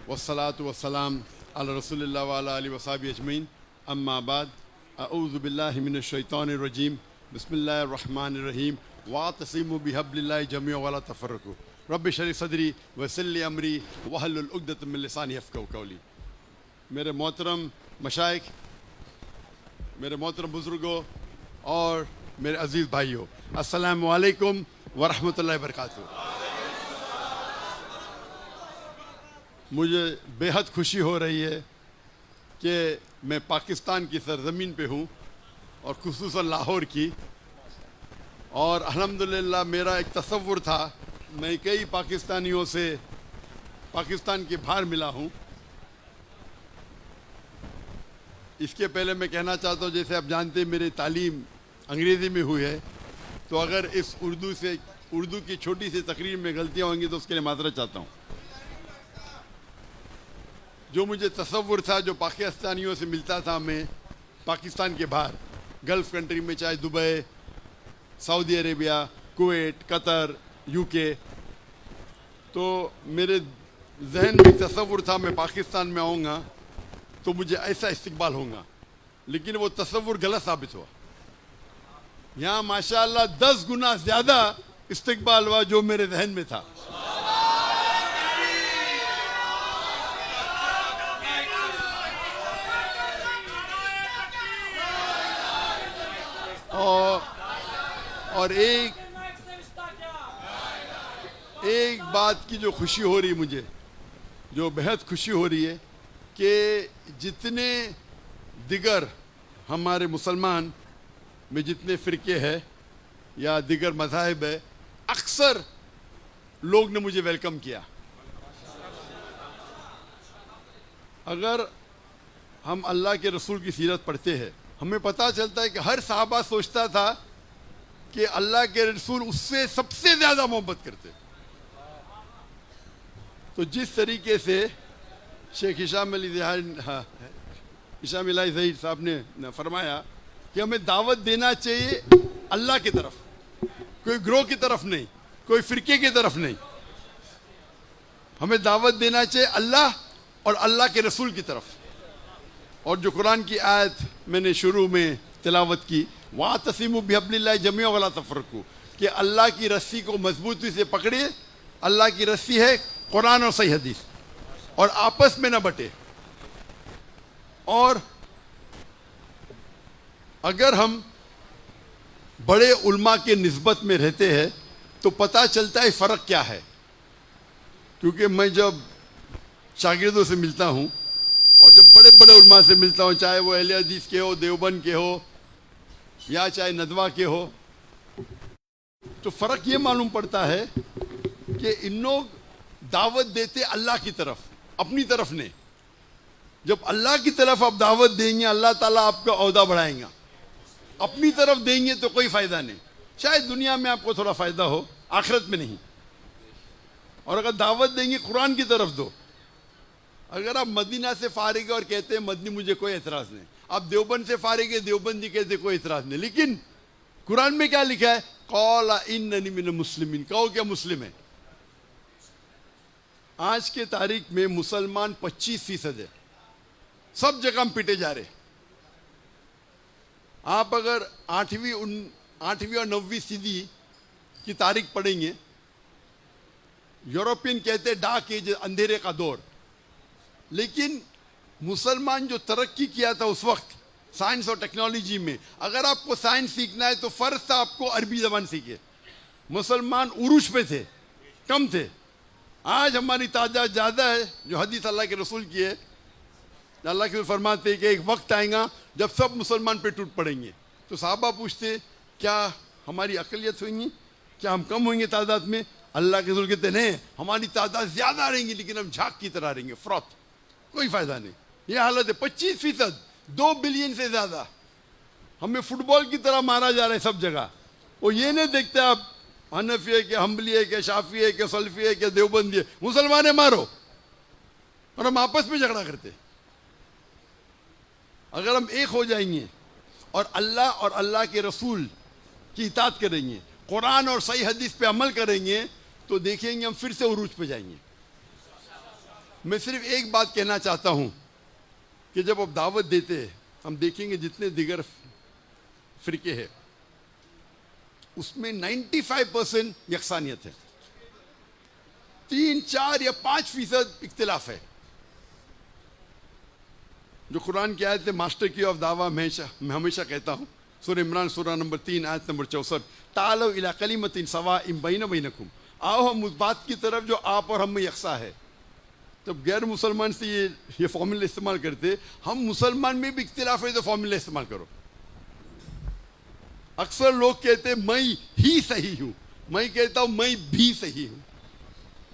वस्सलातु वस्सलाम अला रसूलिल्लाह व अला आलिहि व सहबिहि अजमईन अम्मा बाद अऊज़ु बिल्लाहि मिनश शैतानिर रजीम बिस्मिल्लाहिर रहमानिर रहीम वातसिमु बिहब्लिल्लाहि जमीअन वला तफर्रकू रब्बि इश्रह ली सदरी वयस्सिर ली अमरी वहलुल उक़दतम मिन लिसानी यफ़क़हू क़ौली। मेरे मोहतरम मशाइख, मेरे मोहतरम बुज़ुर्गों और मेरे अज़ीज़ भाइयों, अस्सलामु अलैकुम व रहमतुल्लाहि व बरकातहू। मुझे बेहद खुशी हो रही है कि मैं पाकिस्तान की सरज़मीन पे हूँ और खुसूसन लाहौर की। और अल्हम्दुलिल्लाह मेरा एक तसव्वुर था, मैं कई पाकिस्तानियों से पाकिस्तान के बाहर मिला हूँ। इसके पहले मैं कहना चाहता हूँ, जैसे आप जानते हैं मेरी तालीम अंग्रेज़ी में हुई है, तो अगर इस उर्दू की छोटी सी तकरीर में गलतियाँ होंगी तो उसके लिए माज़रत चाहता हूँ। जो मुझे तसव्वुर था, जो पाकिस्तानियों से मिलता था मैं पाकिस्तान के बाहर गल्फ़ कंट्री में, चाहे Dubai, Saudi Arabia, Kuwait, Qatar, UK, तो मेरे जहन में तसव्वुर था मैं पाकिस्तान में आऊँगा तो मुझे ऐसा इस्तकबाल होगा, लेकिन वो तसव्वुर गलत साबित हुआ। यहाँ माशाअल्लाह 10 गुना ज़्यादा इस्तकबाल हुआ जो मेरे जहन में था। और एक बात की जो खुशी हो रही मुझे, जो बेहद खुशी हो रही है कि जितने दिगर हमारे मुसलमान में जितने फ़िरके हैं या दिगर मज़ाहिब है, अक्सर लोग ने मुझे वेलकम किया। अगर हम अल्लाह के रसूल की सीरत पढ़ते हैं, हमें पता चलता है कि हर सहाबा सोचता था कि अल्लाह के रसूल उससे सबसे ज़्यादा मोहब्बत करते। तो जिस तरीके से शेख हिशाम अली ज़हीर साहब ने फरमाया कि हमें दावत देना चाहिए अल्लाह की तरफ, कोई ग्रोह की तरफ नहीं, कोई फ़िरके की तरफ नहीं, हमें दावत देना चाहिए अल्लाह और अल्लाह के रसूल की तरफ। और जो कुरान की आयत मैंने शुरू में तिलावत की, वातसिमु बिहब्लिल्लाहि जमीअन वला तफर्रकू, कि अल्लाह की रस्सी को मजबूती से पकड़िए। अल्लाह की रस्सी है कुरान और सही हदीस, और आपस में न बटे। और अगर हम बड़े उल्मा के निस्बत में रहते हैं तो पता चलता है फ़र्क क्या है। क्योंकि मैं जब शागिर्दों से मिलता हूँ और जब बड़े बड़े उल्मा से मिलता हूँ, चाहे वो अहले हदीस के हो, देवबंद के हो, या चाहे नदवा के हो, तो फ़र्क ये मालूम पड़ता है कि इन लोग दावत देते अल्लाह की तरफ, अपनी तरफ नहीं। जब अल्लाह की तरफ आप दावत देंगे, अल्लाह ताला आपका औहदा बढ़ाएगा। अपनी तरफ देंगे तो कोई फ़ायदा नहीं। शायद दुनिया में आपको थोड़ा फ़ायदा हो, आखिरत में नहीं। और अगर दावत देंगे कुरान की तरफ दो। अगर आप मदीना से फारिग और कहते हैं मदनी, मुझे कोई एतराज़ नहीं। आप देवबंद से फारिग है, देवबंदी कहते कोई एतराज़ नहीं। लेकिन कुरान में क्या लिखा है? क़ाला इन्ननी मिनल मुस्लिमीन, कहो क्या मुस्लिम है। आज के तारीख में मुसलमान 25% है, सब जगह हम पिटे जा रहे। आप अगर 8वीं और 9वीं सदी की तारीख पढ़ेंगे, यूरोपियन कहते डार्क एज, अंधेरे का दौर। लेकिन मुसलमान जो तरक्की किया था उस वक्त साइंस और टेक्नोलॉजी में, अगर आपको साइंस सीखना है तो फ़र्ज था आपको अरबी ज़बान सीखे। मुसलमान उरूज पे थे, कम थे। आज हमारी तादाद ज़्यादा है, जो हदीस अल्लाह के रसूल की है। अल्लाह के रसूल फरमाते हैं कि एक वक्त आएगा जब सब मुसलमान पे टूट पड़ेंगे। तो साहबा पूछते, क्या हमारी अक़लियत होगी, क्या हम कम होंगे तादाद में? अल्लाह के रसूल कहते नहीं, हमारी तादाद ज़्यादा रहेंगी, लेकिन हम झाग की तरह रहेंगे, फ्रॉथ, कोई फ़ायदा नहीं। ये हालत है। 25%, 2 बिलियन से ज़्यादा हमें फुटबॉल की तरह मारा जा रहा है सब जगह। वो ये नहीं देखते आप हनफी है कि हम्बली है कि शाफी है कि सल्फी है कि देवबंदी है, मुसलमान है मारो। और हम आपस में झगड़ा करते। अगर हम एक हो जाएंगे और अल्लाह के रसूल की इताअत करेंगे, कुरान और सही हदीस पे अमल करेंगे, तो देखेंगे हम फिर से उरूज पे जाएंगे। मैं सिर्फ एक बात कहना चाहता हूं कि जब आप दावत देते हैं, हम देखेंगे जितने दिगर फिरके हैं उसमें 95% यकसानियत है, 3, 4 या 5% इख्तिलाफ है। जो कुरान की आयत है, मास्टर की ऑफ दावा, मैं हमेशा कहता हूँ, सूरह इमरान सूरह नंबर 3 आयत नंबर 64, तालो इला कलिमतिन सवाइम बैना बैनकुम, आओ हम उस बात की तरफ जो आप और हम में यकसा है। जब गैर मुसलमान से ये फॉर्मूला इस्तेमाल करते, हम मुसलमान में भी इख्तिलाफ है तो फॉर्मूला इस्तेमाल करो। अक्सर लोग कहते मैं ही सही हूं, मैं कहता हूं मैं भी सही हूं।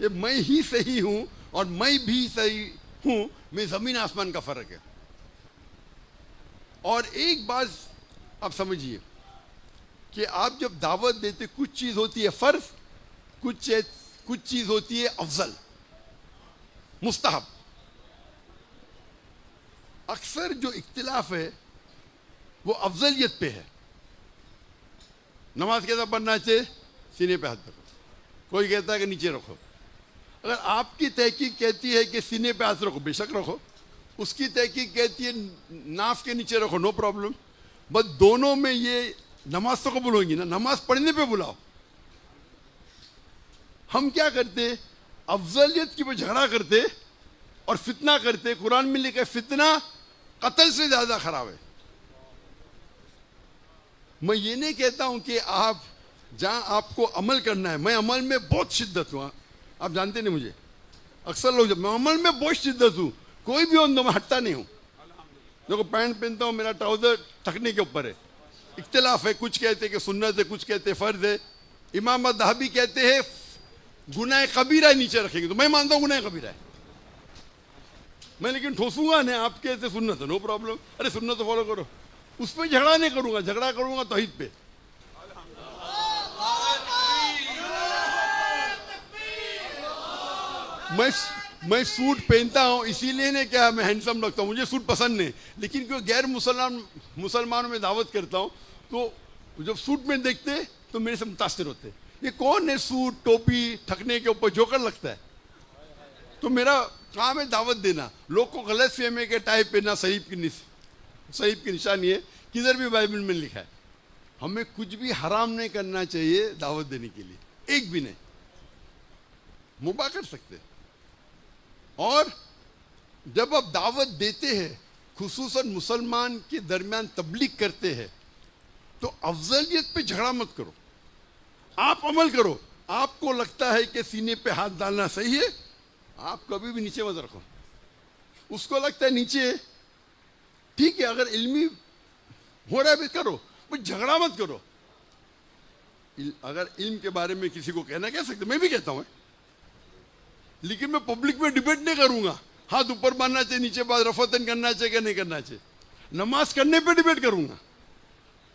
ये मैं ही सही हूं और मैं भी सही हूं में जमीन आसमान का फर्क है। और एक बात आप समझिए कि आप जब दावत देते, कुछ चीज होती है फर्ज, कुछ चीज होती है अफजल, मुस्तहब। अक्सर जो इख्तिलाफ है वो अफजलियत पे है। नमाज कैसा पढ़ना चाहिए? सीने पे हाथ रखो। कोई कहता है कि नीचे रखो। अगर आपकी तहकीक कहती है कि सीने पे हाथ रखो, बेशक रखो। उसकी तहकीक कहती है नाफ के नीचे रखो, नो प्रॉब्लम। बस दोनों में ये नमाज तो कबूल होगी ना, नमाज पढ़ने पे बुलाओ। हम क्या करते, अफजलियत की पे झगड़ा करते और फितना करते। कुरान में लिखा है फितना कत्ल से ज्यादा खराब है। मैं ये नहीं कहता हूं कि आप जहां आपको अमल करना है, मैं अमल में बहुत शिद्दत हूं, आप जानते नहीं मुझे। अक्सर लोग, जब मैं अमल में बहुत शिद्दत हूं, कोई भी हो तो मैं हटता नहीं हूं। देखो पैंट पहनता हूं, मेरा ट्राउजर थकने के ऊपर है, इख्तिलाफ है। कुछ कहते हैं कि सुन्नत है, कुछ कहते हैं फर्ज है। इमाम दहाबी कहते हैं गुनाह कबीरा नीचे रखेंगे, तो मैं मानता हूं गुनाह कबीरा है। मैं लेकिन ठोसूंगा नहीं, आप कहते सुन्नत है, नो प्रॉब्लम। अरे सुन्नत तो फॉलो करो, उस पर झगड़ा नहीं करूंगा। झगड़ा करूंगा तौहीद पे। मैं सूट पहनता हूं इसीलिए नहीं क्या मैं हैंडसम लगता हूं, मुझे सूट पसंद नहीं। लेकिन क्यों गैर मुसलमानों में दावत करता हूं तो जब सूट में देखते तो मेरे से मुतासिर होते, ये कौन है सूट टोपी ठकने के ऊपर जोकर लगता है। तो मेरा काम है दावत देना। लोग को गलत फहमी के टाई पहनना सहीब की निशानी है। किधर भी बाइबल में लिखा है। हमें कुछ भी हराम नहीं करना चाहिए दावत देने के लिए, एक भी नहीं। मुबा कर सकते। और जब आप दावत देते हैं, खुसूसन मुसलमान के दरमियान तबलीग करते हैं, तो अफजलियत पे झगड़ा मत करो, आप अमल करो। आपको लगता है कि सीने पे हाथ डालना सही है, आप कभी भी नीचे मत रखो। उसको लगता है नीचे ठीक है, अगर इल्मी हो रहा है भी करो, पर झगड़ा मत करो। अगर इल्म के बारे में किसी को कहना कह सकते, मैं भी कहता हूं, लेकिन मैं पब्लिक में डिबेट नहीं करूंगा। हाथ ऊपर मारना चाहिए, नीचे बात रफतन करना चाहिए कि नहीं करना चाहिए। नमाज करने पे डिबेट करूंगा,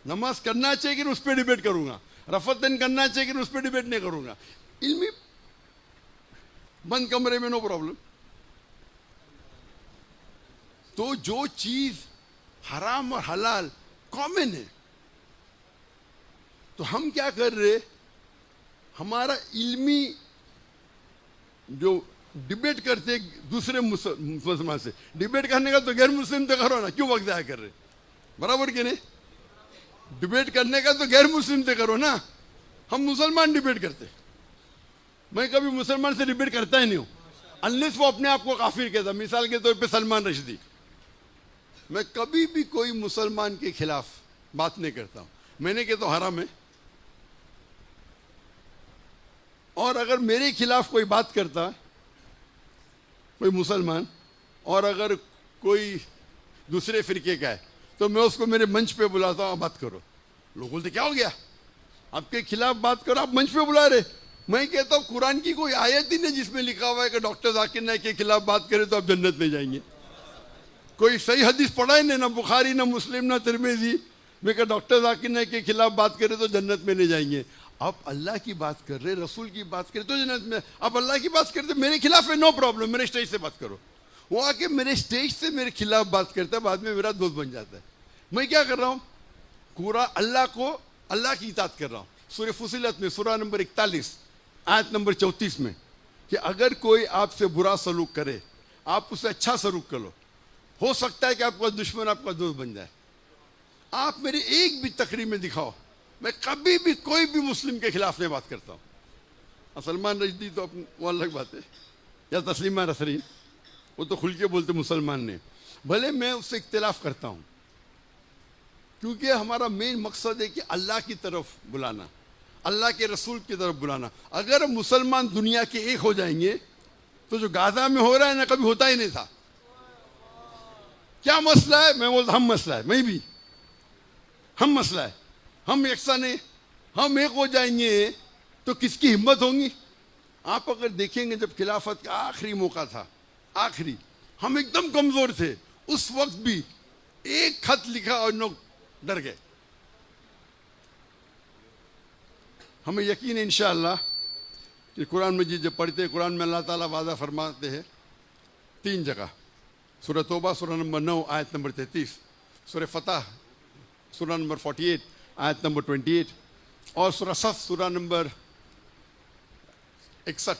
नमाज करना चाहिए कि उस पर डिबेट करूंगा। रफतन करना चाहिए कि उस पर डिबेट नहीं करूंगा। इल्मी बंद कमरे में नो प्रॉब्लम। तो जो चीज हराम और हलाल कॉमन है, तो हम क्या कर रहे, हमारा इल्मी जो डिबेट करते दूसरे मुसलमान से, डिबेट करने का तो गैर मुस्लिम तो करो ना, क्यों वक्त जाया कर रहे, बराबर के नहीं। डिबेट करने का तो गैर मुस्लिम से करो ना, हम मुसलमान डिबेट करते। मैं कभी मुसलमान से डिबेट करता ही नहीं हूं, अनलेस वो अपने आप को काफिर कहता। मिसाल के तौर पे सलमान रश्दी, मैं कभी भी कोई मुसलमान के खिलाफ बात नहीं करता हूं। मैंने कहता हराम है, और अगर मेरे खिलाफ कोई बात करता कोई मुसलमान, और अगर कोई दूसरे फिरके का है, तो मैं उसको मेरे मंच पे बुलाता हूं, बात करो। लोग बोलते क्या हो गया, आपके खिलाफ बात करो, आप मंच पे बुला रहे। मैं कहता हूं कुरान की कोई आयत ही नहीं जिसमें लिखा हुआ है कि डॉक्टर जाकिर नाइक के खिलाफ बात करें तो आप जन्नत में जाएंगे। कोई सही हदीस पढ़ा ही नहीं, ना बुखारी ना मुस्लिम ना तिरमिजी में कि डॉक्टर जाकिर नाइक के खिलाफ बात करें तो जन्नत में नहीं जाएंगे। आप अल्लाह की बात कर रहे, रसूल की बात करें तो जन्नत में। आप अल्लाह की बात करते मेरे खिलाफ है, नो प्रॉब्लम, मेरे स्टेज से बात करो। वो आके मेरे स्टेज से मेरे खिलाफ बात करता है, बाद में मेरा दोस्त बन जाता है। मैं क्या कर रहा हूं, पूरा अल्लाह की इताअत कर रहा हूं। सूरह फुसिलत में सूरह नंबर 41 आयत नंबर 34 में कि अगर कोई आपसे बुरा सलूक करे आप उससे अच्छा सलूक करो। हो सकता है कि आपका दुश्मन आपका दोस्त बन जाए। आप मेरी एक भी तकरीर में दिखाओ, मैं कभी भी कोई भी मुस्लिम के खिलाफ नहीं बात करता हूँ। सलमान रश्दी तो वो अलग बात है, या तस्लीमा नसरीन, वो तो खुल के बोलते मुसलमान ने, भले मैं उससे इख्तिलाफ करता हूँ, क्योंकि हमारा मेन मकसद है कि अल्लाह की तरफ बुलाना, अल्लाह के रसूल की तरफ बुलाना। अगर मुसलमान दुनिया के एक हो जाएंगे तो जो गाजा में हो रहा है ना, कभी होता ही नहीं था। क्या मसला है? मैं बोलता हम मसला है, मैं भी हम मसला है, हम यकसा नहीं, हम एक हो जाएंगे तो किसकी हिम्मत होगी? आप अगर देखेंगे जब खिलाफत का आखिरी मौका था, आखिरी, हम एकदम कमजोर थे, उस वक्त भी एक खत लिखा और लोग डर गए। हमें यकीन है इंशाअल्लाह कि कुरान मजीद जब पढ़ते हैं, कुरान में अल्लाह ताला वादा फरमाते हैं 3 जगह, सूरह तौबा सूरह नंबर 9 आयत नंबर 33, सूरह फतह सूरह नंबर 48 आयत नंबर 28 और सूरह सफ सूरह नंबर 61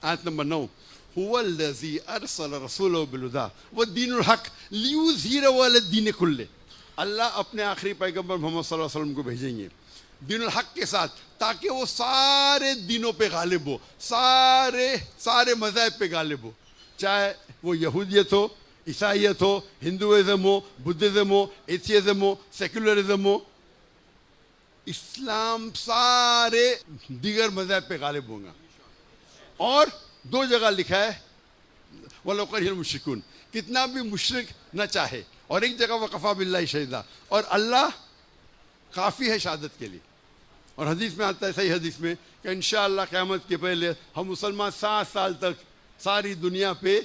आयत नंबर 9, हुवल्लज़ी अरसल रसूलहु बिल-हुदा व दीनुल हक लियुज़हिरहु अला-द्दीनि कुल्लिहि। अल्लाह अपने आखिरी पैगंबर मोहम्मद सल्लल्लाहु अलैहि वसल्लम को भेजेंगे दीनुल हक के साथ, ताकि वो सारे दिनों पे गालिब हो, सारे मज़ाहिब पे गालिब हो, चाहे वो यहूदियत हो, ईसाइयत हो, हिंदुइज़म हो, बुद्धिज़्म हो, एथियज़म हो, सेकुलरिज़म हो, इस्लाम सारे दीगर मज़ाहिब पे गालिब होगा। और 2 जगह लिखा है वलो करिहल मुश्रिकून, कितना भी मुशरिक न चाहे, और एक जगह वकफ़ा बिल्लाहि शहीदा, और अल्लाह काफ़ी है शहादत के लिए। और हदीस में आता है, सही हदीस में, कि इंशाअल्लाह क़यामत के पहले हम मुसलमान 7 साल तक सारी दुनिया पे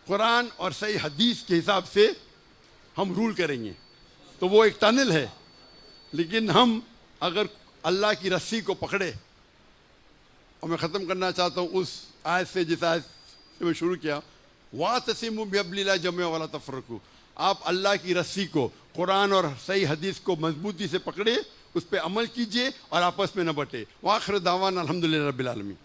कुरान और सही हदीस के हिसाब से हम रूल करेंगे। तो वो एक टनल है, लेकिन हम अगर अल्लाह की रस्सी को पकड़े, और मैं ख़त्म करना चाहता हूँ उस आयत से जिस आयत से मैं शुरू किया, वातसिमू बिहब्लिल्लाहि जमीअन वला तफ़र्रक़ू, आप अल्लाह की रस्सी को, कुरान और सही हदीस को मजबूती से पकड़े, उस पर अमल कीजिए और आपस में न बटे। वाखिर दावाना अल्हम्दुलिल्लाहि रब्बिल आलमीन।